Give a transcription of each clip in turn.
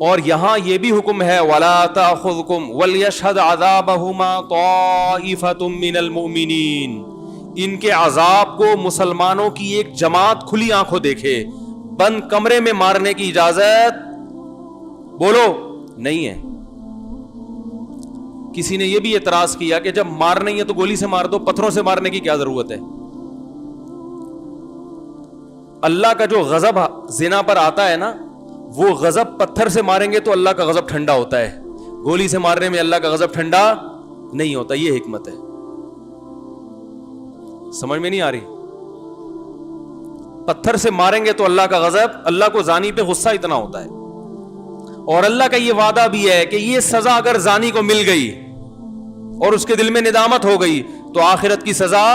اور یہاں یہ بھی حکم ہے وَلَا تَأْخُذْكُمْ وَلْيَشْهَدْ عَذَابَهُمَا طَائِفَةٌ مِّنَ الْمُؤْمِنِينَ، ان کے عذاب کو مسلمانوں کی ایک جماعت کھلی آنکھوں دیکھے. بند کمرے میں مارنے کی اجازت بولو نہیں ہے. کسی نے یہ بھی اعتراض کیا کہ جب مار نہیں ہے تو گولی سے مار دو، پتھروں سے مارنے کی کیا ضرورت ہے؟ اللہ کا جو غضب زنا پر آتا ہے نا، وہ غضب پتھر سے ماریں گے تو اللہ کا غضب ٹھنڈا ہوتا ہے، گولی سے مارنے میں اللہ کا غضب ٹھنڈا نہیں ہوتا. یہ حکمت ہے. سمجھ میں نہیں آ رہی؟ پتھر سے ماریں گے تو اللہ کا غضب، اللہ کو زانی پہ غصہ اتنا ہوتا ہے. اور اللہ کا یہ وعدہ بھی ہے کہ یہ سزا اگر زانی کو مل گئی اور اس کے دل میں ندامت ہو گئی تو آخرت کی سزا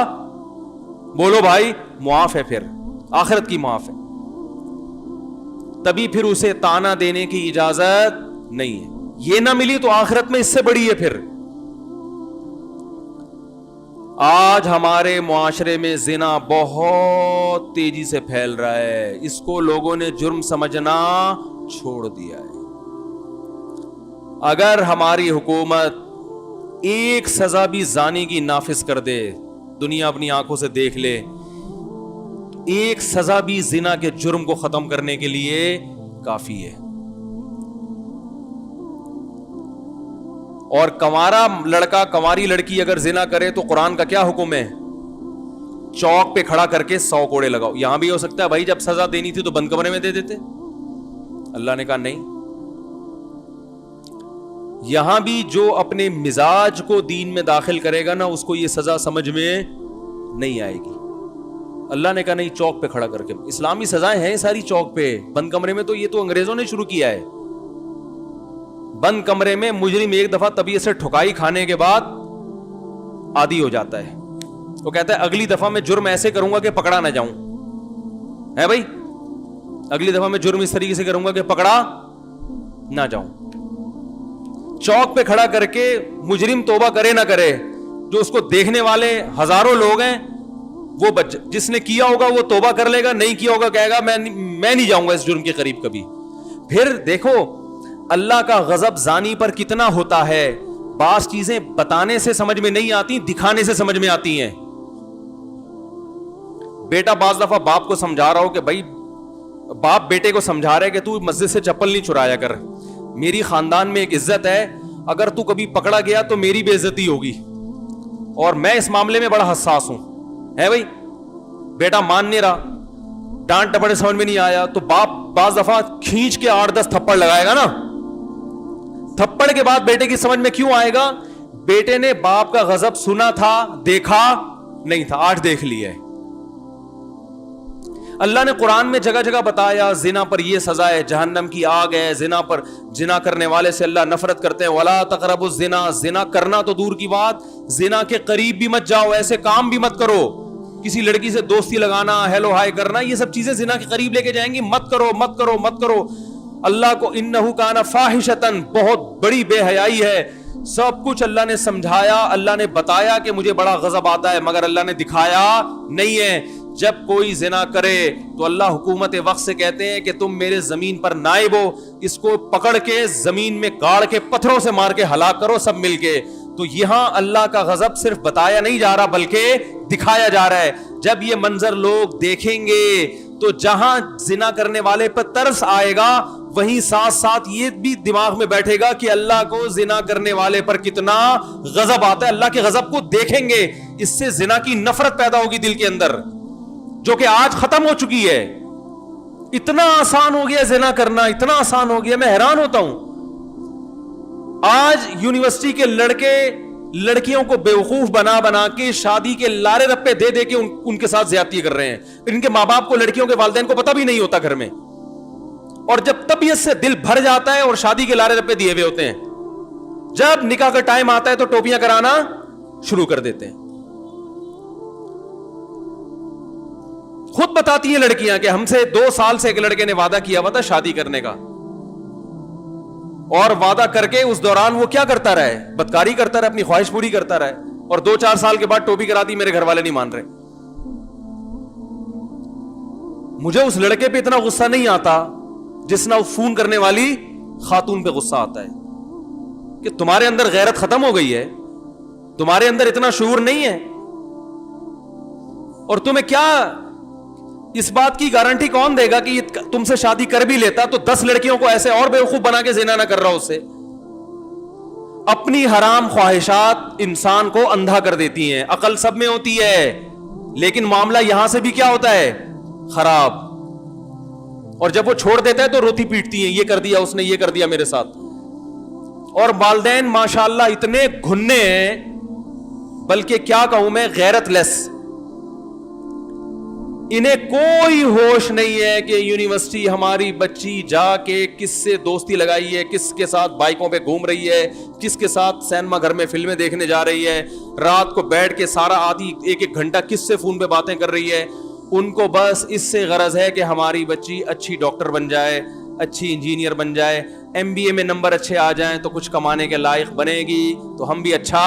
بولو بھائی معاف ہے، پھر آخرت کی معاف ہے. تبھی پھر اسے تانا دینے کی اجازت نہیں ہے. یہ نہ ملی تو آخرت میں اس سے بڑی ہے. پھر آج ہمارے معاشرے میں زنا بہت تیزی سے پھیل رہا ہے. اس کو لوگوں نے جرم سمجھنا چھوڑ دیا ہے. اگر ہماری حکومت ایک سزا بھی زانی کی نافذ کر دے، دنیا اپنی آنکھوں سے دیکھ لے، ایک سزا بھی زنا کے جرم کو ختم کرنے کے لیے کافی ہے. اور کنوارا لڑکا کنواری لڑکی اگر زنا کرے تو قرآن کا کیا حکم ہے؟ چوک پہ کھڑا کر کے 100 کوڑے لگاؤ. یہاں بھی ہو سکتا ہے بھائی جب سزا دینی تھی تو بند کمرے میں دے دیتے. اللہ نے کہا نہیں. یہاں بھی جو اپنے مزاج کو دین میں داخل کرے گا نا، اس کو یہ سزا سمجھ میں نہیں آئے گی. اللہ نے کہا نہیں، چوک پہ کھڑا کر کے. اسلامی سزائیں ہیں ساری چوک پہ. بند کمرے میں تو یہ تو انگریزوں نے شروع کیا ہے. بند کمرے میں مجرم ایک دفعہ طبیعت سے ٹھکائی کھانے کے بعد عادی ہو جاتا ہے. وہ کہتا ہے اگلی دفعہ میں جرم ایسے کروں گا کہ پکڑا نہ جاؤں. ہے بھائی، اگلی دفعہ میں جرم اس طریقے سے کروں گا کہ پکڑا نہ جاؤں. چوک پہ کھڑا کر کے مجرم توبہ کرے نہ کرے، جو اس کو دیکھنے والے ہزاروں لوگ ہیں وہ جس نے کیا ہوگا وہ توبہ کر لے گا، نہیں کیا ہوگا کہے گا میں نہیں جاؤں گا اس جرم کے قریب کبھی. پھر دیکھو اللہ کا غضب زانی پر کتنا ہوتا ہے. بعض چیزیں بتانے سے سمجھ میں نہیں آتی، دکھانے سے سمجھ میں آتی ہیں. بیٹا بعض دفعہ باپ کو سمجھا رہا ہو کہ بھائی، باپ بیٹے کو سمجھا رہا ہے کہ تو مسجد سے چپل نہیں چرایا کر، میری خاندان میں ایک عزت ہے، اگر تو کبھی پکڑا گیا تو میری بے عزتی ہوگی اور میں اس معاملے میں بڑا حساس ہوں. ہے بھائی، بیٹا مان نہیں رہا، ڈانٹ ٹپڑے سمجھ میں نہیں آیا تو باپ بعض دفعہ کھینچ کے 8-10 تھپڑ لگائے گا نا. تھپڑ کے بعد بیٹے کی سمجھ میں کیوں آئے گا؟ بیٹے نے باپ کا غضب سنا تھا، دیکھا نہیں تھا، آج دیکھ لیا ہے. اللہ نے قرآن میں جگہ جگہ بتایا زنا پر یہ سزا ہے، جہنم کی آگ ہے. زنا پر، زنا کرنے والے سے اللہ نفرت کرتے ہیں. وَلَا تَقْرَبُوا الزِّنَا، زنا کرنا تو دور کی بات، زنا کے قریب بھی مت جاؤ، ایسے کام بھی مت کرو. کسی لڑکی سے دوستی لگانا، ہیلو ہائی کرنا، یہ سب چیزیں زنا کے قریب لے کے جائیں گی. مت کرو مت کرو مت کرو. اللہ کو انہو کان فاحشتن، بہت بڑی بے حیائی ہے. سب کچھ اللہ نے سمجھایا، اللہ نے بتایا کہ مجھے بڑا غضب آتا ہے، مگر اللہ نے دکھایا نہیں ہے. جب کوئی زنا کرے تو اللہ حکومت وقت سے کہتے ہیں کہ تم میرے زمین پر نائب ہو، اس کو پکڑ کے زمین میں گاڑ کے پتھروں سے مار کے ہلاک کرو سب مل کے. تو یہاں اللہ کا غضب صرف بتایا نہیں جا رہا بلکہ دکھایا جا رہا ہے. جب یہ منظر لوگ دیکھیں گے تو جہاں زنا کرنے والے پر ترس آئے گا، وہیں ساتھ ساتھ یہ بھی دماغ میں بیٹھے گا کہ اللہ کو زنا کرنے والے پر کتنا غضب آتا ہے. اللہ کے غضب کو دیکھیں گے، اس سے زنا کی نفرت پیدا ہوگی دل کے اندر، جو کہ آج ختم ہو چکی ہے. اتنا آسان ہو گیا زنا کرنا، اتنا آسان ہو گیا، میں حیران ہوتا ہوں. آج یونیورسٹی کے لڑکے لڑکیوں کو بیوقوف بنا بنا کے شادی کے لارے رپے دے دے کے ان کے ساتھ زیادتی کر رہے ہیں. ان کے ماں باپ کو، لڑکیوں کے والدین کو پتہ بھی نہیں ہوتا گھر میں، اور جب طبیعت سے دل بھر جاتا ہے اور شادی کے لارے رپے دیے ہوئے ہوتے ہیں، جب نکاح کا ٹائم آتا ہے تو ٹوپیاں کرانا شروع کر دیتے ہیں. خود بتاتی ہیں لڑکیاں کہ ہم سے 2 سال سے ایک لڑکے نے وعدہ کیا ہوا تھا شادی کرنے کا، اور وعدہ کر کے اس دوران وہ کیا کرتا رہے؟ بدکاری کرتا رہے، اپنی خواہش پوری کرتا رہے، اور 2-4 سال کے بعد ٹوپی کرا دی، میرے گھر والے نہیں مان رہے. مجھے اس لڑکے پہ اتنا غصہ نہیں آتا جتنا فون کرنے والی خاتون پہ غصہ آتا ہے کہ تمہارے اندر غیرت ختم ہو گئی ہے, تمہارے اندر اتنا شعور نہیں ہے, اور تمہیں کیا اس بات کی گارنٹی کون دے گا کہ تم سے شادی کر بھی لیتا تو 10 لڑکیوں کو ایسے اور بیوقوف بنا کے زنا نہ کر رہا اس سے. اپنی حرام خواہشات انسان کو اندھا کر دیتی ہیں. عقل سب میں ہوتی ہے, لیکن معاملہ یہاں سے بھی کیا ہوتا ہے, خراب. اور جب وہ چھوڑ دیتا ہے تو روتی پیٹتی ہیں, یہ کر دیا اس نے, یہ کر دیا میرے ساتھ. اور والدین ماشاءاللہ اتنے گھنے ہیں, بلکہ کیا کہوں میں, غیرت لیس. انہیں کوئی ہوش نہیں ہے کہ یونیورسٹی ہماری بچی جا کے کس سے دوستی لگائی ہے, کس کے ساتھ بائکوں پہ گھوم رہی ہے, کس کے ساتھ سینما گھر میں فلمیں دیکھنے جا رہی ہے, رات کو بیٹھ کے سارا آدھی 1-1 گھنٹہ کس سے فون پہ باتیں کر رہی ہے. ان کو بس اس سے غرض ہے کہ ہماری بچی اچھی ڈاکٹر بن جائے, اچھی انجینئر بن جائے, MBA میں نمبر اچھے آ جائیں تو کچھ کمانے کے لائق بنے گی تو ہم بھی اچھا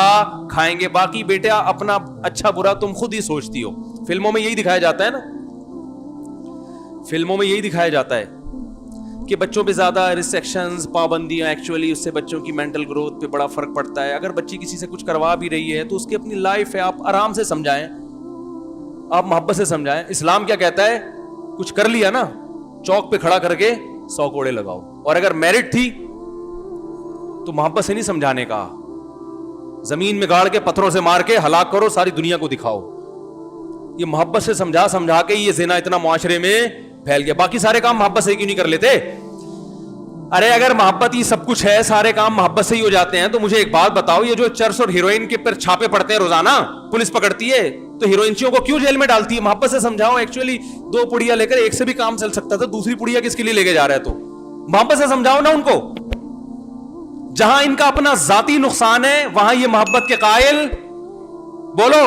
کھائیں گے. باقی بیٹا اپنا اچھا برا تم خود ہی سوچتی ہو. فلموں میں یہی دکھایا جاتا ہے نا, فلموں میں یہی دکھایا جاتا ہے کہ بچوں پہ زیادہ ریسٹرکشنز, پابندیاں, ایکچولی اس سے بچوں کی مینٹل گروتھ پہ بڑا فرق پڑتا ہے. اگر بچی کسی سے کچھ کروا بھی رہی ہے تو اس کی اپنی لائف ہے, آپ آرام سے سمجھائیں, آپ محبت سے سمجھائیں. اسلام کیا کہتا ہے, کچھ کر لیا نا چوک پہ کھڑا کر کے 100 کوڑے لگاؤ. اور اگر میرڈ تھی تو محبت سے نہیں سمجھانے کا, زمین میں گاڑ کے پتھروں سے مار کے ہلاک کرو, ساری دنیا کو دکھاؤ. یہ محبت سے سمجھا کے یہ زنا اتنا معاشرے میں پھیل گیا. باقی سارے کام محبت سے کیوں نہیں کر لیتے؟ ارے اگر محبت ہی سب کچھ ہے, سارے کام محبت سے ہی ہو جاتے ہیں, تو مجھے ایک بات بتاؤ, یہ جو چرس اور ہیروئن کے پر چھاپے پڑتے ہیں روزانہ, پولیس پکڑتی ہے, تو ہیروئنچیوں کو کیوں جیل میں ڈالتی ہے؟ محبت سے سمجھاؤ. ایکچولی 2 پڑیا لے کر ایک سے بھی کام چل سکتا تھا, دوسری پڑیا کس کے لیے لے کے جا رہا ہے؟ تو محبت سے سمجھاؤ نا ان کو. جہاں ان کا اپنا ذاتی نقصان ہے وہاں یہ محبت کے قائل بولو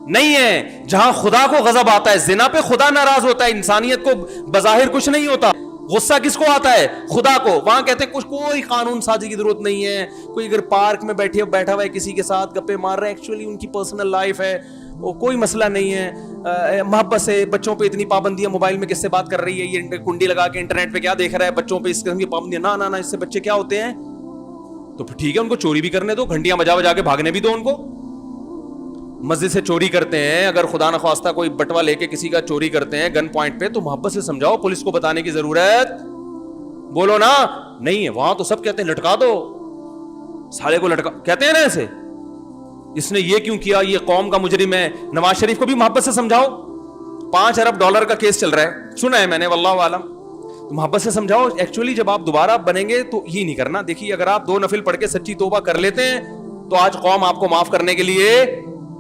نہیں ہے. جہاں خدا کو غضب آتا ہے, زنا پہ خدا ناراض ہوتا ہے, انسانیت کو بظاہر کچھ نہیں ہوتا, غصہ کس کو آتا ہے؟ خدا کو. وہاں کہتے ہیں کچھ کوئی قانون سازی کی ضرورت نہیں ہے. کوئی اگر پارک میں بیٹھا ہوا ہے کسی کے ساتھ گپے مار رہا ہے, ایکچولی ان کی پرسنل لائف ہے, وہ کوئی مسئلہ نہیں ہے. محبت سے بچوں پہ اتنی پابندیاں, موبائل میں کس سے بات کر رہی ہے, یہ کنڈی لگا کے انٹرنیٹ پہ کیا دیکھ رہا ہے, بچوں پہ اس قسم کی پابندیاں, نہ اس سے بچے کیا ہوتے ہیں. تو پھر ٹھیک ہے, ان کو چوری بھی کرنے دو, گھنٹیاں بجا کے بھاگنے بھی دو ان کو. مسجد سے چوری کرتے ہیں, اگر خدا نخواستہ کوئی بٹوا لے کے کسی کا چوری کرتے ہیں گن پوائنٹ پہ, تو محبت سے سمجھاؤ. پولیس کو بتانے کی ضرورت بولو نا نہیں ہے. وہاں تو سب کہتے ہیں لٹکا دو, سالے کو لٹکا کہتے ہیں نا ایسے, اس نے یہ کیوں کیا, یہ قوم کا مجرم ہے. نواز شریف کو بھی محبت سے سمجھاؤ. $5 ارب کا کیس چل رہا ہے, سنا ہے میں نے, واللہ عالم. محبت سے سمجھاؤ. ایکچولی جب آپ دوبارہ بنیں گے تو یہ نہیں کرنا. دیکھیے اگر آپ 2 نفل پڑھ کے سچی توبہ کر لیتے ہیں تو آج قوم آپ کو معاف کرنے کے لیے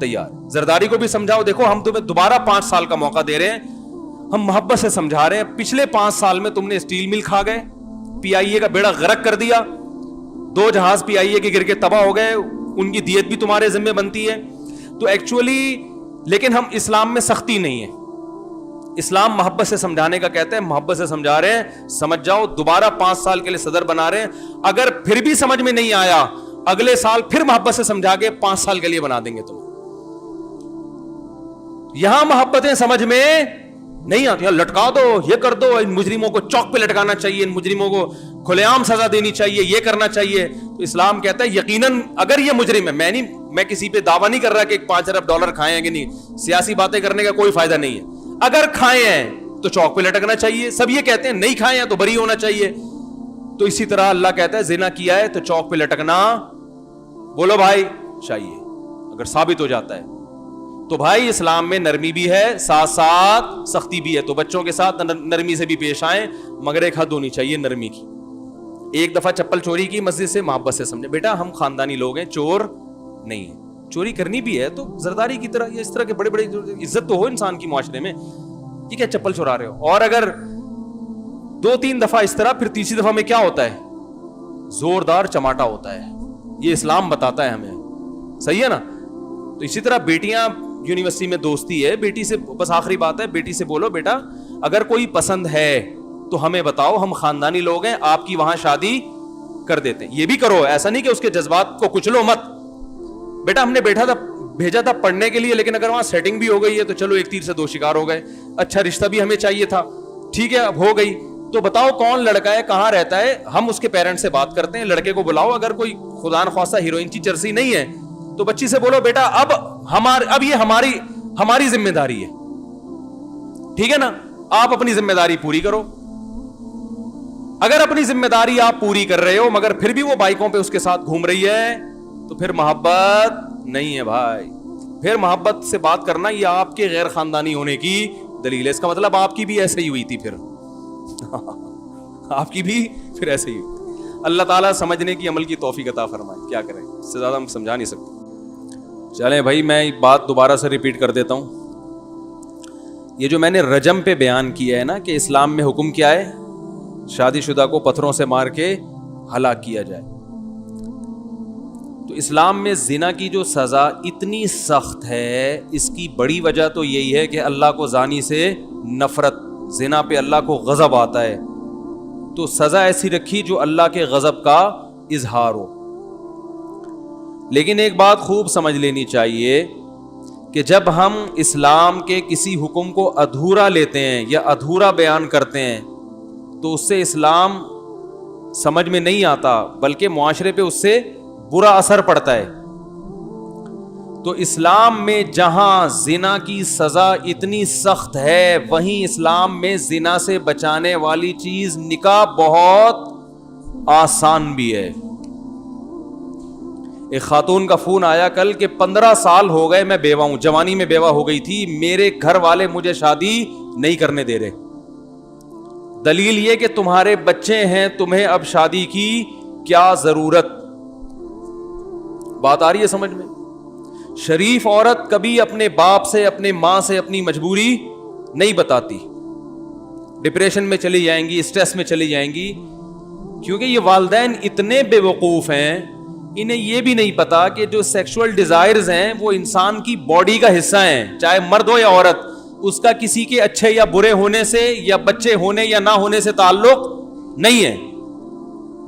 تیار. زرداری کو بھی سمجھاؤ, دیکھو ہم تمہیں دوبارہ 5 سال کا موقع دے رہے ہیں, ہم محبت سے سمجھا رہے ہیں. پچھلے 5 سال میں تم نے اسٹیل مل کھا گئے, PIA کا بیڑا غرق کر دیا, 2 جہاز PIA کے گر کے تباہ ہو گئے, ان کی دیت بھی تمہارے ذمہ بنتی ہے. تو ایکچولی لیکن ہم اسلام میں سختی نہیں ہے, اسلام محبت سے سمجھانے کا کہتے ہیں. محبت سے سمجھا رہے ہیں, سمجھ جاؤ. دوبارہ 5 سال کے لیے صدر بنا رہے ہیں, اگر پھر بھی سمجھ میں نہیں آیا اگلے سال پھر محبت سے سمجھا کے 5 سال کے لیے بنا دیں گے تم. یہاں محبتیں سمجھ میں نہیں آتی. لٹکا دو, یہ کر دو, ان مجرموں کو چوک پہ لٹکانا چاہیے, ان مجرموں کو کھلے عام سزا دینی چاہیے, یہ کرنا چاہیے. تو اسلام کہتا ہے یقیناً اگر یہ مجرم ہے, میں کسی پہ دعویٰ نہیں کر رہا کہ $5 ارب کھائے ہیں کہ نہیں, سیاسی باتیں کرنے کا کوئی فائدہ نہیں ہے. اگر کھائے ہیں تو چوک پہ لٹکنا چاہیے. سب یہ کہتے ہیں نہیں کھائے ہیں تو بری ہونا چاہیے. تو اسی طرح اللہ کہتا ہے زنا کیا ہے تو چوک پہ لٹکنا بولو بھائی چاہیے اگر ثابت ہو جاتا ہے. تو بھائی اسلام میں نرمی بھی ہے, ساتھ ساتھ سختی بھی ہے. تو بچوں کے ساتھ نرمی سے بھی پیش آئیں, مگر ایک حد ہونی چاہیے نرمی کی. ایک دفعہ چپل چوری کی مسجد سے, محبت سے سمجھے بیٹا ہم خاندانی لوگ ہیں, چور نہیں ہیں. چوری کرنی بھی ہے تو زرداری کی طرح, یا اس طرح کے بڑے عزت تو ہو انسان کی معاشرے میں. یہ کیا چپل چورا رہے ہو؟ اور اگر 2-3 دفعہ اس طرح, پھر تیسری دفعہ میں کیا ہوتا ہے؟ زوردار چماٹا ہوتا ہے. یہ اسلام بتاتا ہے ہمیں, صحیح ہے نا. تو اسی طرح بیٹیاں, یونیورسٹی میں دوستی ہے, بیٹی سے بس آخری بات ہے, بیٹی سے بولو بیٹا اگر کوئی پسند ہے تو ہمیں بتاؤ, ہم خاندانی لوگ ہیں, آپ کی وہاں شادی کر دیتے ہیں. یہ بھی کرو, ایسا نہیں کہ اس کے جذبات کو کچلو مت. بیٹا ہم نے بھیجا تھا پڑھنے کے لیے, لیکن اگر وہاں سیٹنگ بھی ہو گئی ہے تو چلو ایک تیر سے 2 شکار ہو گئے. اچھا رشتہ بھی ہمیں چاہیے تھا, ٹھیک ہے اب ہو گئی, تو بتاؤ کون لڑکا ہے, کہاں رہتا ہے, ہم اس کے پیرنٹ سے بات کرتے ہیں, لڑکے کو بلاؤ, اگر کوئی خدا نخواستہ ہیروئن کی چرسی نہیں ہے تو بچی سے بولو بیٹا اب یہ ہماری ذمہ داری ہے, ٹھیک ہے نا, آپ اپنی ذمہ داری پوری کرو. اگر اپنی ذمہ داری آپ پوری کر رہے ہو مگر پھر بھی وہ بائکوں پہ اس کے ساتھ گھوم رہی ہے تو پھر محبت نہیں ہے بھائی. پھر محبت سے بات کرنا یہ آپ کے غیر خاندانی ہونے کی دلیل ہے. اس کا مطلب آپ کی بھی ایسے ہی ہوئی تھی, پھر آپ کی بھی پھر ایسے ہی ہوئی. اللہ تعالیٰ سمجھنے کی عمل کی توفیق عطا فرمائے. کیا کریں, اس سے زیادہ ہم سمجھا نہیں سکتے. چلیں بھائی میں ایک بات دوبارہ سے ریپیٹ کر دیتا ہوں. یہ جو میں نے رجم پہ بیان کیا ہے نا کہ اسلام میں حکم کیا ہے, شادی شدہ کو پتھروں سے مار کے ہلاک کیا جائے. تو اسلام میں زنا کی جو سزا اتنی سخت ہے, اس کی بڑی وجہ تو یہی ہے کہ اللہ کو زانی سے نفرت, زنا پہ اللہ کو غضب آتا ہے, تو سزا ایسی رکھی جو اللہ کے غضب کا اظہار ہو. لیکن ایک بات خوب سمجھ لینی چاہیے کہ جب ہم اسلام کے کسی حکم کو ادھورا لیتے ہیں یا ادھورا بیان کرتے ہیں تو اس سے اسلام سمجھ میں نہیں آتا, بلکہ معاشرے پہ اس سے برا اثر پڑتا ہے. تو اسلام میں جہاں زنا کی سزا اتنی سخت ہے, وہیں اسلام میں زنا سے بچانے والی چیز نکاح بہت آسان بھی ہے. ایک خاتون کا فون آیا کل کہ 15 سال ہو گئے میں بیوہ ہوں, جوانی میں بیوہ ہو گئی تھی, میرے گھر والے مجھے شادی نہیں کرنے دے رہے. دلیل یہ کہ تمہارے بچے ہیں, تمہیں اب شادی کی کیا ضرورت. بات آ رہی ہے سمجھ میں؟ شریف عورت کبھی اپنے باپ سے, اپنے ماں سے اپنی مجبوری نہیں بتاتی. ڈپریشن میں چلی جائیں گی, اسٹریس میں چلی جائیں گی, کیونکہ یہ والدین اتنے بے وقوف ہیں, انہیں یہ بھی نہیں پتا کہ جو سیکشول ڈیزائرز ہیں وہ انسان کی باڈی کا حصہ ہیں, چاہے مرد ہو یا عورت. اس کا کسی کے اچھے یا برے ہونے سے یا بچے ہونے یا نہ ہونے سے تعلق نہیں ہے.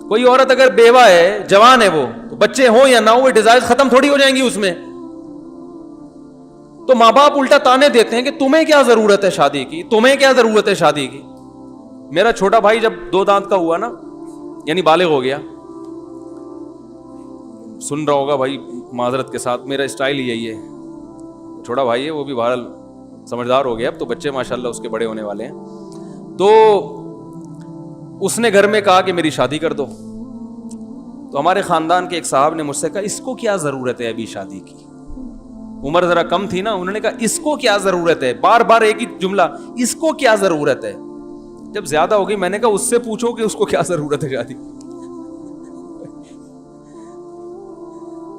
کوئی عورت اگر بیوہ ہے, جوان ہے, وہ تو بچے ہوں یا نہ ہو, وہ ڈیزائر ختم تھوڑی ہو جائیں گی اس میں. تو ماں باپ الٹا تانے دیتے ہیں کہ تمہیں کیا ضرورت ہے شادی کی, تمہیں کیا ضرورت ہے شادی کی. میرا چھوٹا بھائی جب 2 دانت کا ہوا نا, یعنی بالغ ہو گیا, سن رہا ہوگا بھائی معذرت کے ساتھ, میرا اسٹائل یہی ہے, چھوٹا بھائی ہے وہ بھی بہرحال سمجھدار ہو گیا, اب تو بچے ماشاءاللہ اس کے بڑے ہونے والے ہیں. تو اس نے گھر میں کہا کہ میری شادی کر دو. تو ہمارے خاندان کے ایک صاحب نے مجھ سے کہا اس کو کیا ضرورت ہے ابھی شادی کی, عمر ذرا کم تھی نا, انہوں نے کہا اس کو کیا ضرورت ہے, بار بار ایک ہی جملہ, اس کو کیا ضرورت ہے. جب زیادہ ہو گئی میں نے کہا اس سے پوچھو کہ اس کو کیا ضرورت ہے شادی.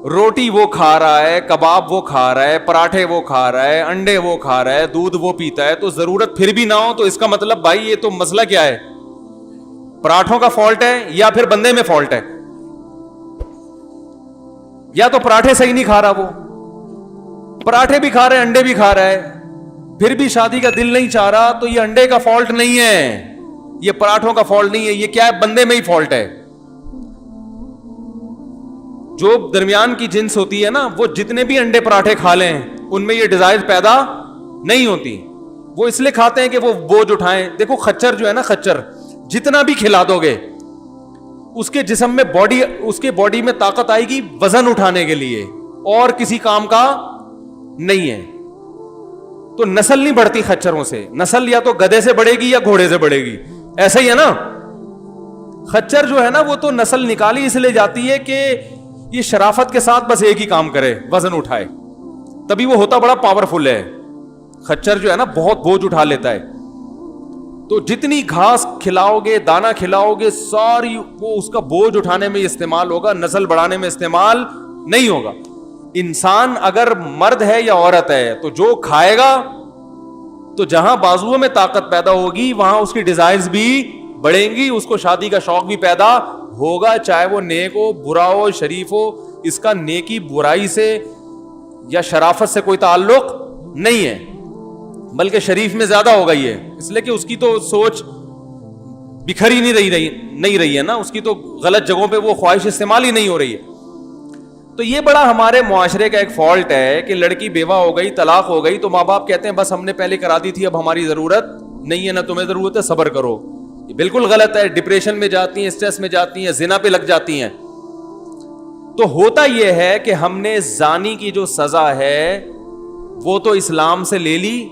روٹی وہ کھا رہا ہے, کباب وہ کھا رہا ہے, پراٹھے وہ کھا رہا ہے, انڈے وہ کھا رہا ہے, دودھ وہ پیتا ہے, تو ضرورت پھر بھی نہ ہو تو اس کا مطلب بھائی یہ تو مسئلہ کیا ہے, پراٹھوں کا فالٹ ہے یا پھر بندے میں فالٹ ہے. یا تو پراٹھے صحیح نہیں کھا رہا, وہ پراٹھے بھی کھا رہا ہے, انڈے بھی کھا رہا ہے, پھر بھی شادی کا دل نہیں چاہ رہا, تو یہ انڈے کا فالٹ نہیں ہے, یہ پراٹھوں کا فالٹ نہیں ہے, یہ کیا ہے, بندے میں ہی فالٹ ہے. جو درمیان کی جنس ہوتی ہے نا, وہ جتنے بھی انڈے پراٹھے کھا لیں ان میں یہ ڈیزائر پیدا نہیں ہوتی. وہ اس لیے کھاتے ہیں کہ وہ بوجھ اٹھائیں. دیکھو خچر جو ہے نا, خچر جتنا بھی کھلا دو گے اس کے جسم میں اس کے باڈی میں طاقت آئے گی وزن اٹھانے کے لیے, اور کسی کام کا نہیں ہے. تو نسل نہیں بڑھتی خچروں سے, نسل یا تو گدھے سے بڑھے گی یا گھوڑے سے بڑھے گی, ایسا ہی ہے نا. خچر جو ہے نا وہ تو نسل نکالی اس لیے جاتی ہے کہ یہ شرافت کے ساتھ بس ایک ہی کام کرے, وزن اٹھائے, تبھی وہ ہوتا بڑا پاورفل ہے. خچر جو ہے نا بہت بوجھ اٹھا لیتا ہے. تو جتنی گھاس کھلاؤ گے, دانا کھلاؤ گے, ساری وہ اس کا بوجھ اٹھانے میں استعمال ہوگا, نسل بڑھانے میں استعمال نہیں ہوگا. انسان اگر مرد ہے یا عورت ہے تو جو کھائے گا تو جہاں بازوؤں میں طاقت پیدا ہوگی وہاں اس کی ڈیزائرز بھی بڑھیں گی, اس کو شادی کا شوق بھی پیدا ہوگا, چاہے وہ نیک ہو, برا ہو, شریف ہو. اس کا نیکی برائی سے یا شرافت سے کوئی تعلق نہیں ہے, بلکہ شریف میں زیادہ ہو گئی ہے, اس لیے کہ اس کی تو سوچ بکھری نہیں رہی ہے نا, اس کی تو غلط جگہوں پہ وہ خواہش استعمال ہی نہیں ہو رہی ہے. تو یہ بڑا ہمارے معاشرے کا ایک فالٹ ہے کہ لڑکی بیوہ ہو گئی, طلاق ہو گئی, تو ماں باپ کہتے ہیں بس ہم نے پہلے کرا دی تھی, اب ہماری ضرورت نہیں ہے, نہ تمہیں ضرورت ہے, صبر کرو. یہ بالکل غلط ہے. ڈپریشن میں جاتی ہیں, اسٹریس میں جاتی ہیں, زنا پہ لگ جاتی ہیں. تو ہوتا یہ ہے کہ ہم نے زانی کی جو سزا ہے وہ تو اسلام سے لے لی,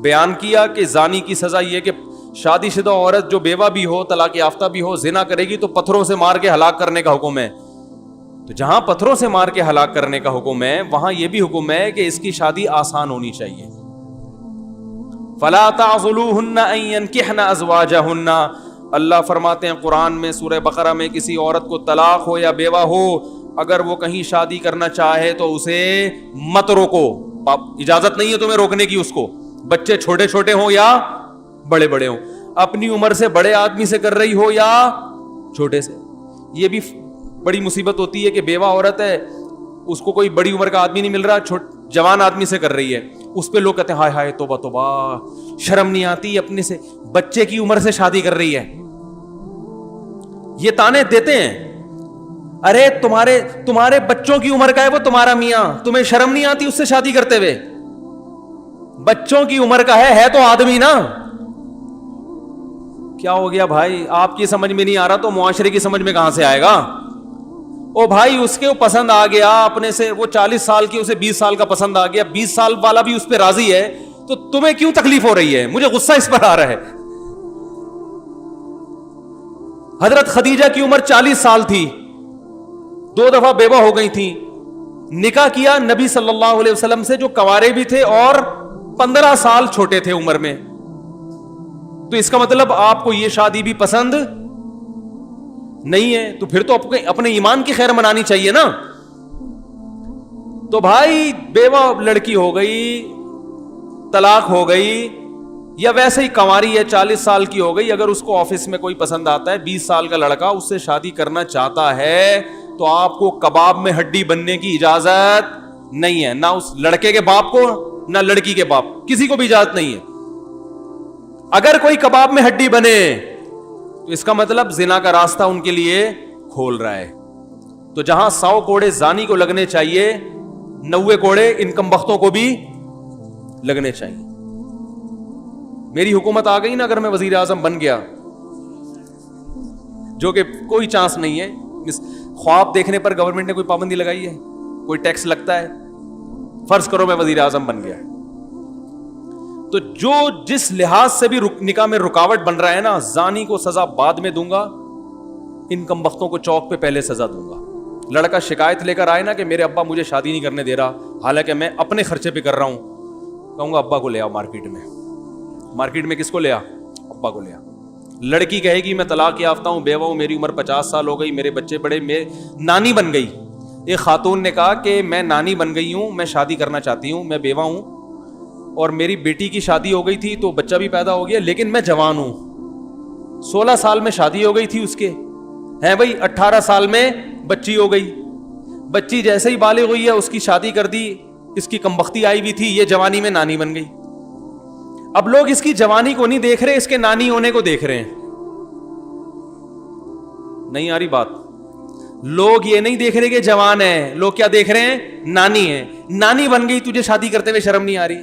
بیان کیا کہ زانی کی سزا یہ کہ شادی شدہ عورت جو بیوہ بھی ہو, طلاق یافتہ بھی ہو, زنا کرے گی تو پتھروں سے مار کے ہلاک کرنے کا حکم ہے. تو جہاں پتھروں سے مار کے ہلاک کرنے کا حکم ہے وہاں یہ بھی حکم ہے کہ اس کی شادی آسان ہونی چاہیے. فَلَا تَعْضُلُوهُنَّ أَن يَنكِحْنَ أَزْوَاجَهُنَّ, اللہ فرماتے ہیں قرآن میں سورہ بقرہ میں, کسی عورت کو طلاق ہو یا بیوہ ہو اگر وہ کہیں شادی کرنا چاہے تو اسے مت روکو. اجازت نہیں ہے تمہیں روکنے کی اس کو, بچے چھوٹے چھوٹے ہوں یا بڑے بڑے ہوں, اپنی عمر سے بڑے آدمی سے کر رہی ہو یا چھوٹے سے. یہ بھی بڑی مصیبت ہوتی ہے کہ بیوہ عورت ہے, اس کو کوئی بڑی عمر کا آدمی نہیں مل رہا, جوان آدمی سے کر رہی ہے, اس پہ لوگ کہتے ہیں ہائے ہائے توبہ توبہ, شرم نہیں آتی, اپنے سے بچے کی عمر سے شادی کر رہی ہے. یہ تانے دیتے ہیں, ارے تمہارے بچوں کی عمر کا ہے وہ تمہارا میاں, تمہیں شرم نہیں آتی اس سے شادی کرتے ہوئے؟ بچوں کی عمر کا ہے تو آدمی نا. کیا ہو گیا بھائی, آپ کی سمجھ میں نہیں آ رہا تو معاشرے کی سمجھ میں کہاں سے آئے گا؟ او بھائی اس کے پسند آ گیا اپنے سے, وہ 40 سال کی اسے 20 سال کا پسند آ گیا, 20 سال والا بھی اس پہ راضی ہے, تو تمہیں کیوں تکلیف ہو رہی ہے؟ مجھے غصہ اس پر آ رہا ہے. حضرت خدیجہ کی عمر 40 سال تھی, 2 دفعہ بیوہ ہو گئی تھی, نکاح کیا نبی صلی اللہ علیہ وسلم سے جو کنوارے بھی تھے اور 15 سال چھوٹے تھے عمر میں. تو اس کا مطلب آپ کو یہ شادی بھی پسند نہیں ہے, تو پھر تو اپنے ایمان کی خیر منانی چاہیے نا. تو بھائی بیوہ لڑکی ہو گئی, طلاق ہو گئی, یا ویسے ہی کنواری ہے 40 سال کی ہو گئی, اگر اس کو آفس میں کوئی پسند آتا ہے 20 سال کا لڑکا اس سے شادی کرنا چاہتا ہے تو آپ کو کباب میں ہڈی بننے کی اجازت نہیں ہے, نہ اس لڑکے کے باپ کو نہ لڑکی کے باپ, کسی کو بھی اجازت نہیں ہے. اگر کوئی کباب میں ہڈی بنے تو اس کا مطلب زنا کا راستہ ان کے لیے کھول رہا ہے. تو جہاں 100 کوڑے زانی کو لگنے چاہیے 90 کوڑے ان کم بختوں کو بھی لگنے چاہیے. میری حکومت آ گئی نا, اگر میں وزیر اعظم بن گیا, جو کہ کوئی چانس نہیں ہے, خواب دیکھنے پر گورنمنٹ نے کوئی پابندی لگائی ہے, کوئی ٹیکس لگتا ہے؟ فرض کرو میں وزیر اعظم بن گیا, تو جو جس لحاظ سے بھی نکاح میں رکاوٹ بن رہا ہے نا, زانی کو سزا بعد میں دوں گا, ان کم بختوں کو چوک پہ پہلے سزا دوں گا. لڑکا شکایت لے کر آئے نا کہ میرے ابا مجھے شادی نہیں کرنے دے رہا, حالانکہ میں اپنے خرچے پہ کر رہا ہوں, کہوں گا ابا کو لے آؤ مارکیٹ میں کس کو لے آ؟ ابا کو لے آ. لڑکی کہے گی میں طلاق یافتہ ہوں, بیوہ ہوں, میری عمر 50 سال ہو گئی, میرے بچے بڑے, میں نانی بن گئی. ایک خاتون نے کہا کہ میں نانی بن گئی ہوں, میں شادی کرنا چاہتی ہوں, میں بیوہ ہوں اور میری بیٹی کی شادی ہو گئی تھی تو بچہ بھی پیدا ہو گیا, لیکن میں جوان ہوں. 16 سال میں شادی ہو گئی تھی اس کے, ہیں بھائی 18 سال میں بچی ہو گئی. بچی جیسے ہی بالغ ہوئی ہے اس کی شادی کر دی, اس کی کمبختی آئی ہوئی تھی, یہ جوانی میں نانی بن گئی. اب لوگ اس کی جوانی کو نہیں دیکھ رہے, اس کے نانی ہونے کو دیکھ رہے ہیں. نہیں آ رہی بات؟ لوگ یہ نہیں دیکھ رہے کہ جوان ہے, لوگ کیا دیکھ رہے ہیں؟ نانی ہے. نانی بن گئی, تجھے شادی کرتے ہوئے شرم نہیں آ رہی؟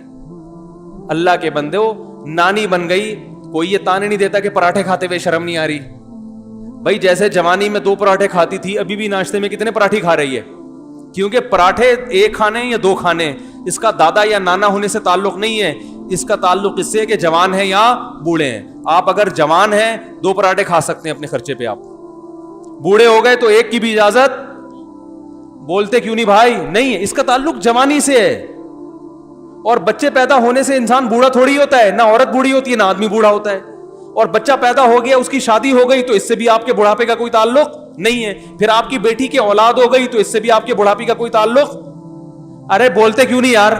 اللہ کے بندے ہو, نانی بن گئی, کوئی یہ تانے نہیں دیتا کہ پراٹھے کھاتے ہوئے شرم نہیں آ رہی. بھائی جیسے جوانی میں 2 پراٹھے کھاتی تھی, ابھی بھی ناشتے میں کتنے پراٹھے کھا رہی ہے؟ کیونکہ پراٹھے 1 کھانے یا 2 کھانے, اس کا دادا یا نانا ہونے سے تعلق نہیں ہے, اس کا تعلق اس سے کہ جوان ہے یا بوڑھے ہیں. آپ اگر جوان ہیں 2 پراٹھے کھا سکتے ہیں اپنے خرچے پہ, آپ بوڑھے ہو گئے تو 1 کی بھی اجازت. بولتے کیوں نہیں بھائی؟ نہیں ہے, اس کا تعلق جوانی سے ہے. اور بچے پیدا ہونے سے انسان بوڑھا تھوڑی ہوتا ہے, نہ عورت بوڑھی ہوتی ہے نہ آدمی بوڑھا ہوتا ہے. اور بچہ پیدا ہو گیا, اس کی شادی ہو گئی تو اس سے بھی آپ کے بڑھاپے کا کوئی تعلق نہیں ہے. پھر آپ کی بیٹی کی اولاد ہو گئی تو اس سے بھی آپ کے بڑھاپے کا کوئی تعلق. ارے بولتے کیوں نہیں یار؟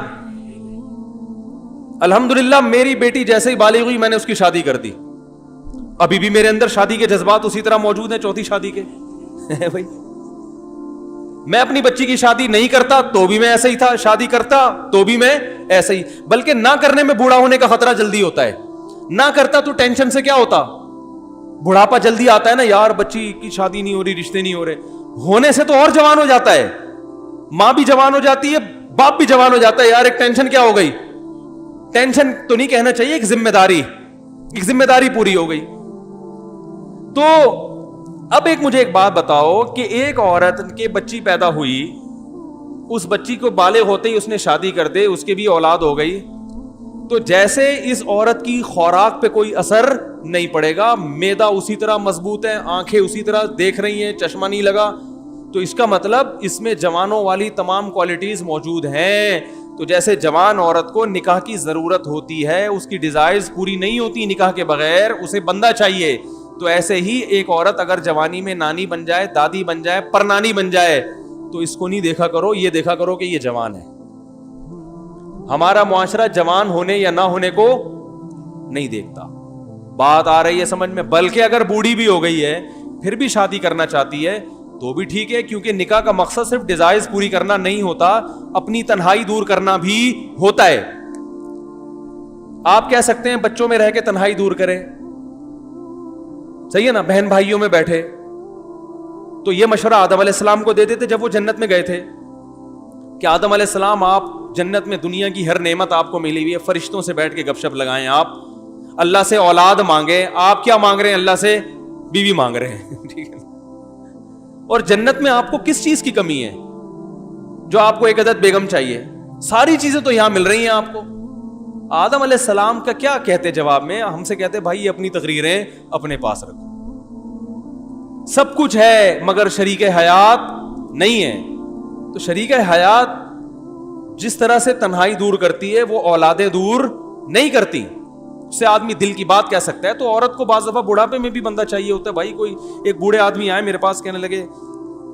الحمدللہ میری بیٹی جیسے ہی بالغ ہوئی میں نے اس کی شادی کر دی. ابھی بھی میرے اندر شادی کے جذبات اسی طرح موجود ہیں, 4تھی شادی کے. بھائی میں اپنی بچی کی شادی نہیں کرتا تو بھی میں ایسا ہی تھا, شادی کرتا تو بھی میں ایسا ہی. بلکہ نہ کرنے میں بوڑھا ہونے کا خطرہ جلدی ہوتا ہے, نہ کرتا تو ٹینشن سے کیا ہوتا, بڑھاپا جلدی آتا ہے نا یار, بچی کی شادی نہیں ہو رہی, رشتے نہیں ہو رہے. ہونے سے تو اور جوان ہو جاتا ہے, ماں بھی جوان ہو جاتی ہے, باپ بھی جوان ہو جاتا ہے. یار ایک ٹینشن کیا ہو گئی, ٹینشن تو نہیں کہنا چاہیے, ایک ذمہ داری پوری ہو گئی. تو اب مجھے ایک بات بتاؤ کہ ایک عورت کے بچی پیدا ہوئی, اس بچی کو بالغ ہوتے ہی اس نے شادی کر دے, اس کی بھی اولاد ہو گئی, تو جیسے اس عورت کی خوراک پہ کوئی اثر نہیں پڑے گا, معدہ اسی طرح مضبوط ہے, آنکھیں اسی طرح دیکھ رہی ہیں, چشمہ نہیں لگا, تو اس کا مطلب اس میں جوانوں والی تمام کوالٹیز موجود ہیں. تو جیسے جوان عورت کو نکاح کی ضرورت ہوتی ہے, اس کی ڈیزائرز پوری نہیں ہوتی نکاح کے بغیر, اسے بندہ چاہیے, تو ایسے ہی ایک عورت اگر جوانی میں نانی بن جائے, دادی بن جائے, پرنانی بن جائے, تو اس کو نہیں دیکھا کرو, یہ دیکھا کرو کہ یہ جوان ہے. ہمارا معاشرہ جوان ہونے یا نہ ہونے کو نہیں دیکھتا. بات آ رہی ہے سمجھ میں؟ بلکہ اگر بوڑھی بھی ہو گئی ہے پھر بھی شادی کرنا چاہتی ہے تو بھی ٹھیک ہے, کیونکہ نکاح کا مقصد صرف ڈیزائرز پوری کرنا نہیں ہوتا, اپنی تنہائی دور کرنا بھی ہوتا ہے. آپ کہہ سکتے ہیں بچوں میں رہ کے تنہائی دور کریں, صحیح ہے نا, بہن بھائیوں میں بیٹھے, تو یہ مشورہ آدم علیہ السلام کو دے دیتے جب وہ جنت میں گئے تھے کہ آدم علیہ السلام آپ جنت میں دنیا کی ہر نعمت آپ کو ملی ہوئی ہے, فرشتوں سے بیٹھ کے گپ شپ لگائیں, آپ اللہ سے اولاد مانگیں. آپ کیا مانگ رہے ہیں؟ اللہ سے بیوی مانگ رہے ہیں, ٹھیک ہے. اور جنت میں آپ کو کس چیز کی کمی ہے جو آپ کو ایک عدد بیگم چاہیے؟ ساری چیزیں تو یہاں مل رہی ہیں آپ کو. آدم علیہ السلام کا کیا کہتے جواب میں؟ ہم سے کہتے بھائی یہ اپنی تقریریں اپنے پاس رکھو, سب کچھ ہے مگر شریک حیات نہیں ہے. تو شریک حیات جس طرح سے تنہائی دور کرتی ہے وہ اولادیں دور نہیں کرتی. اس سے آدمی دل کی بات کہہ سکتا ہے. تو عورت کو بعض دفعہ بڑھاپے میں بھی بندہ چاہیے ہوتا ہے. بھائی کوئی ایک بوڑھے آدمی آئے میرے پاس, کہنے لگے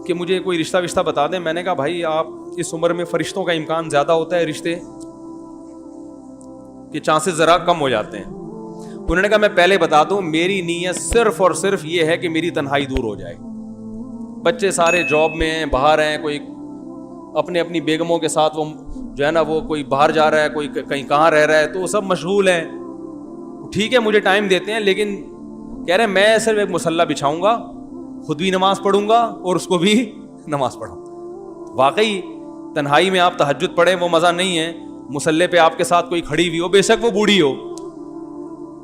کہ مجھے کوئی رشتہ وشتہ بتا دیں. میں نے کہا بھائی آپ اس عمر میں فرشتوں کا امکان زیادہ ہوتا ہے رشتے کے چانسز ذرا کم ہو جاتے ہیں. انہوں نے کہا میں پہلے بتا دوں, میری نیت صرف اور صرف یہ ہے کہ میری تنہائی دور ہو جائے. بچے سارے جاب میں ہیں, باہر ہیں, کوئی اپنے اپنی بیگموں کے ساتھ وہ جو ہے نا وہ کوئی باہر جا رہا ہے, کوئی کہیں کہاں رہ رہا ہے, تو وہ سب مشغول ہیں. ٹھیک ہے مجھے ٹائم دیتے ہیں, لیکن کہہ رہے ہیں میں صرف ایک مصلی بچھاؤں گا, خود بھی نماز پڑھوں گا اور اس کو بھی نماز پڑھاؤں. واقعی تنہائی میں آپ تہجد پڑھیں وہ مزہ نہیں ہے. مصلی پہ آپ کے ساتھ کوئی کھڑی ہوئی ہو, بے شک وہ بوڑھی ہو,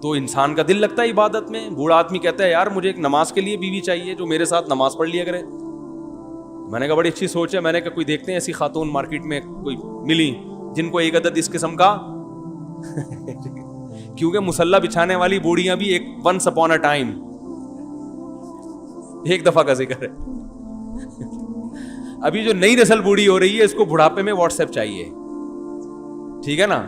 تو انسان کا دل لگتا ہے عبادت میں. بوڑھا آدمی کہتا ہے یار مجھے ایک نماز کے لیے بیوی چاہیے جو میرے ساتھ نماز پڑھ لیا کرے. میں نے کہا بڑی اچھی سوچ ہے. میں نے کہا کوئی دیکھتے ہیں ایسی خاتون مارکیٹ میں کوئی ملی جن کو ایک عدد اس قسم کا کیونکہ مصلی بچھانے والی بوڑھیاں بھی ایک ونس اپون اے ٹائم ایک دفعہ کا ذکر ہے. ابھی جو نئی نسل بوڑھی ہو رہی ہے اس کو بڑھاپے میں واٹس ایپ چاہیے, ٹھیک ہے نا,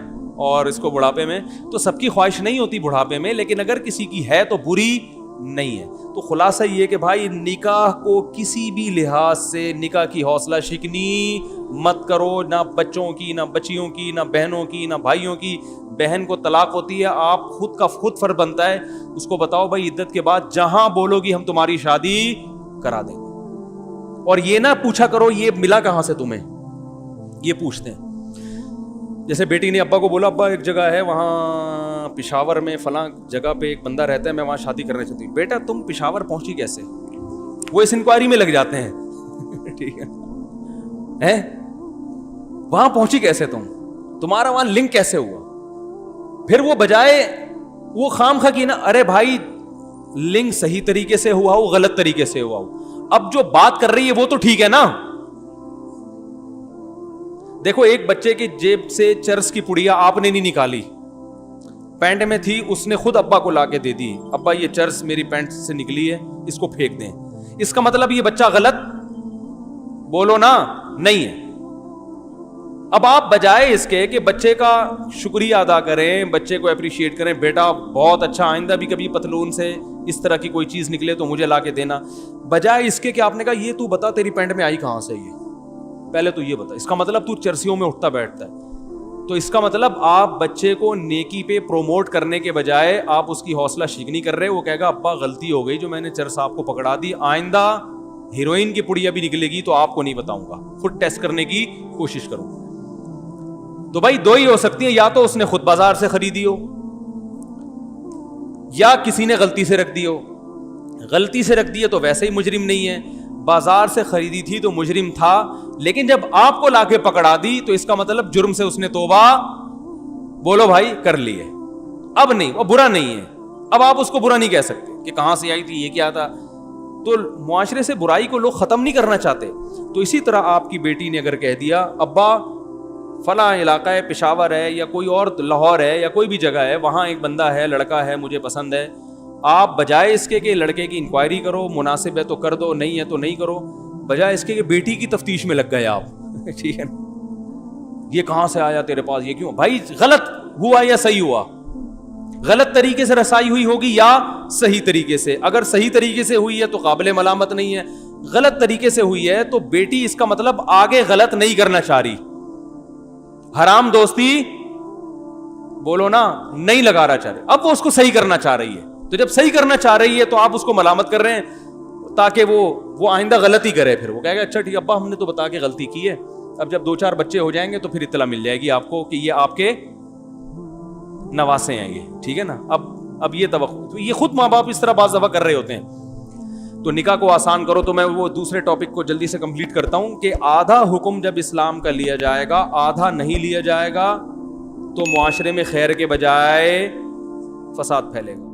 اور اس کو بڑھاپے میں, تو سب کی خواہش نہیں ہوتی بڑھاپے میں, لیکن اگر کسی کی ہے تو بری نہیں ہے. تو خلاصہ یہ کہ بھائی نکاح کو کسی بھی لحاظ سے نکاح کی حوصلہ شکنی مت کرو, نہ بچوں کی, نہ بچیوں کی, نہ بہنوں کی, نہ بھائیوں کی. بہن کو طلاق ہوتی ہے, آپ خود کا خود فرض بنتا ہے اس کو بتاؤ بھائی عدت کے بعد جہاں بولو گی ہم تمہاری شادی کرا دیں گے. اور یہ نہ پوچھا کرو یہ ملا کہاں سے تمہیں, یہ پوچھتے ہیں. جیسے بیٹی نے ابا کو بولا ابا ایک جگہ ہے وہاں پشاور میں فلاں جگہ پہ ایک بندہ رہتا ہے, میں وہاں شادی کرنا چاہتی ہوں. بیٹا تم پشاور پہنچی کیسے؟ وہ اس انکوائری میں لگ جاتے ہیں, ٹھیک ہے, وہاں پہنچی کیسے تم, تمہارا وہاں لنک کیسے ہوا؟ پھر وہ بجائے وہ خام خواہ کی نا, ارے بھائی لنک صحیح طریقے سے ہوا ہو غلط طریقے سے ہوا ہو, اب جو بات کر رہی ہے وہ تو ٹھیک ہے نا. دیکھو ایک بچے کی جیب سے چرس کی پڑیا آپ نے نہیں نکالی, پینٹ میں تھی, اس نے خود ابا کو لا کے دے دی, ابا یہ چرس میری پینٹ سے نکلی ہے اس کو پھینک دیں. اس کا مطلب یہ بچہ غلط بولو نا نہیں ہے. اب آپ بجائے اس کے کہ بچے کا شکریہ ادا کریں, بچے کو اپریشیٹ کریں, بیٹا بہت اچھا, آئندہ بھی کبھی پتلون سے اس طرح کی کوئی چیز نکلے تو مجھے لا کے دینا, بجائے اس کے کہ آپ نے کہا یہ تو بتا تیری پینٹ میں آئی کہاں سے, یہ پہلے تو یہ بتا. اس کا مطلب تو چرسیوں میں اٹھتا بیٹھتا ہے. تو اس کا مطلب آپ بچے کو نیکی پہ پروموٹ کرنے کے بجائے آپ اس کی حوصلہ شکنی کر رہے. وہ کہے گا ابا غلطی ہو گئی جو میں نے چرس آپ کو پکڑا دی, آئندہ ہیروئن کی پڑیا بھی نکلے گی تو آپ کو نہیں بتاؤں گا, خود ٹیسٹ کرنے کی کوشش کروں. تو بھائی دو ہی ہو سکتی ہیں, یا تو اس نے خود بازار سے خریدی ہو یا کسی نے غلطی سے رکھ دی ہو. غلطی سے رکھ دی ہے تو ویسے ہی مجرم نہیں ہے, بازار سے خریدی تھی تو مجرم تھا, لیکن جب آپ کو لا کے پکڑا دی تو اس کا مطلب جرم سے اس نے توبہ بولو بھائی کر لی ہے. اب نہیں, وہ برا نہیں ہے, اب آپ اس کو برا نہیں کہہ سکتے. کہ کہاں سے آئی تھی, یہ کیا تھا. تو معاشرے سے برائی کو لوگ ختم نہیں کرنا چاہتے. تو اسی طرح آپ کی بیٹی نے اگر کہہ دیا ابا فلاں علاقہ ہے, پشاور ہے یا کوئی اور لاہور ہے یا کوئی بھی جگہ ہے, وہاں ایک بندہ ہے, لڑکا ہے, مجھے پسند ہے, آپ بجائے اس کے کہ لڑکے کی انکوائری کرو, مناسب ہے تو کر دو, نہیں ہے تو نہیں کرو, بجائے اس کے کہ بیٹی کی تفتیش میں لگ گئے آپ. ٹھیک ہے, یہ کہاں سے آیا تیرے پاس, یہ کیوں. بھائی غلط ہوا یا صحیح ہوا, غلط طریقے سے رسائی ہوئی ہوگی یا صحیح طریقے سے. اگر صحیح طریقے سے ہوئی ہے تو قابل ملامت نہیں ہے, غلط طریقے سے ہوئی ہے تو بیٹی اس کا مطلب آگے غلط نہیں کرنا چاہ رہی. حرام دوستی بولو نا نہیں لگانا چاہ رہی, اب وہ اس کو صحیح کرنا چاہ رہی ہے. تو جب صحیح کرنا چاہ رہی ہے تو آپ اس کو ملامت کر رہے ہیں تاکہ وہ آئندہ غلطی کرے. پھر وہ کہے گا اچھا ٹھیک ہے ابا ہم نے تو بتا کے غلطی کی ہے, اب جب 2-4 بچے ہو جائیں گے تو پھر اطلاع مل جائے گی آپ کو کہ یہ آپ کے نواسے ہیں یہ. ٹھیک ہے نا, اب یہ توقع, یہ خود ماں باپ اس طرح بعض دفعہ کر رہے ہوتے ہیں. تو نکاح کو آسان کرو. تو میں وہ دوسرے ٹاپک کو جلدی سے کمپلیٹ کرتا ہوں کہ آدھا حکم جب اسلام کا لیا جائے گا, آدھا نہیں لیا جائے گا, تو معاشرے میں خیر کے بجائے فساد پھیلے گا.